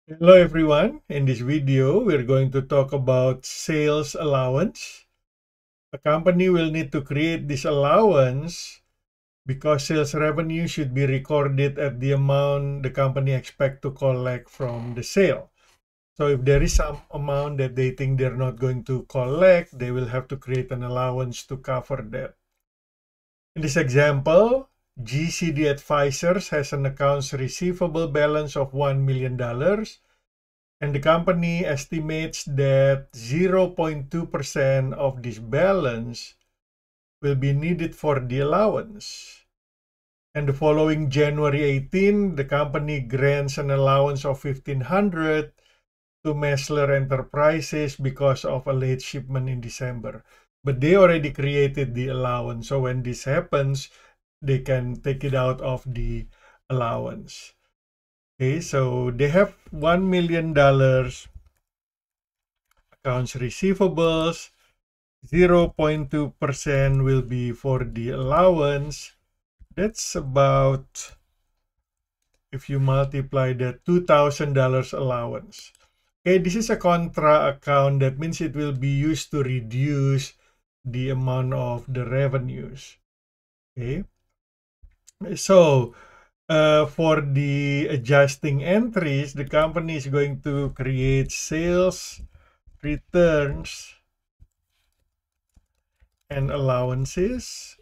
Hello everyone, in this video we're going to talk about sales allowance. A company will need to create this allowance because sales revenue should be recorded at the amount the company expect to collect from the sale. So if there is some amount that they think they're not going to collect, they will have to create an allowance to cover that. In this example, GCD Advisors has an accounts receivable balance of $1 million. And the company estimates that 0.2% of this balance will be needed for the allowance. And the following January 18, the company grants an allowance of $1,500 to Messler Enterprises because of a late shipment in December. But they already created the allowance, so when this happens, they can take it out of the allowance. Okay, so they have $1 million accounts receivables, 0.2% will be for the allowance. That's about, if you multiply that, $2,000 allowance. Okay, this is a contra account. That means it will be used to reduce the amount of the revenues. Okay, so for the adjusting entries, the company is going to create sales returns and allowances.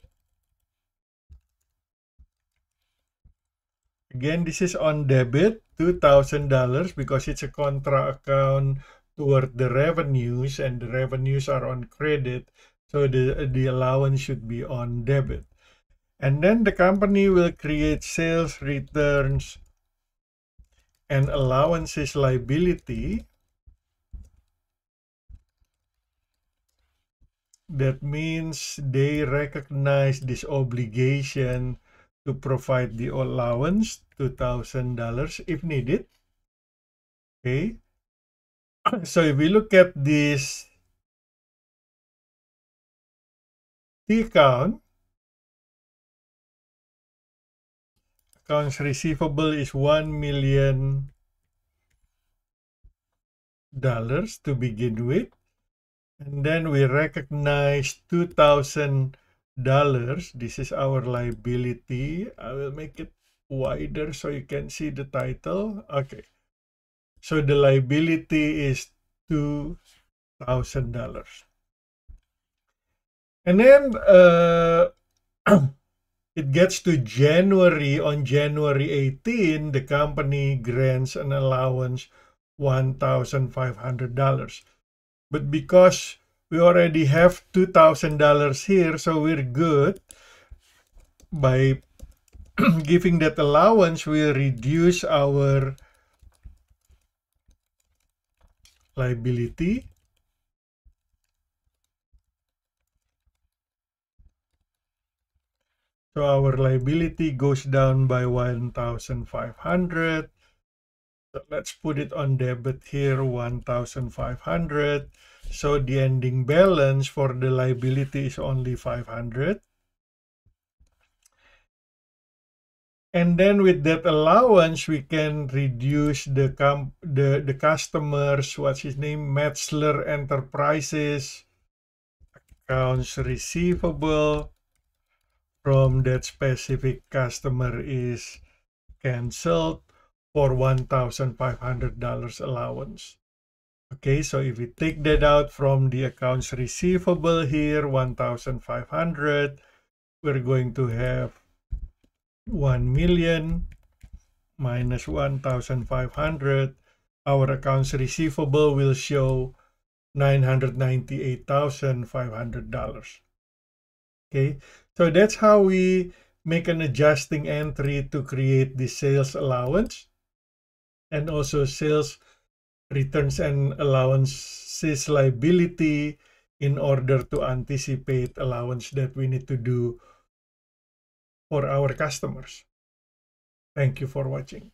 Again, this is on debit, $2,000, because it's a contra account toward the revenues, and the revenues are on credit, so the allowance should be on debit. And then the company will create sales returns and allowances liability. That means they recognize this obligation to provide the allowance, $2,000 if needed. Okay, so if we look at this T account, accounts receivable is $1 million to begin with, and then we recognize $2,000. This is our liability. I will make it wider so you can see the title. Okay, so the liability is $2,000. And then it gets to January. On January 18, the company grants an allowance $1,500. But because we already have $2,000 here, so we're good. By giving that allowance, we'll reduce our liability. So our liability goes down by 1,500. So let's put it on debit here, 1,500. So the ending balance for the liability is only 500. And then with that allowance, we can reduce the customers, what's his name, Messler Enterprises, accounts receivable from that specific customer is canceled for $1,500 allowance. Okay, so if we take that out from the accounts receivable here, 1,500, we're going to have 1 million minus 1,500. Our accounts receivable will show $998,500. Okay, so that's how we make an adjusting entry to create the sales allowance and also sales returns and allowances liability in order to anticipate allowance that we need to do for our customers. Thank you for watching.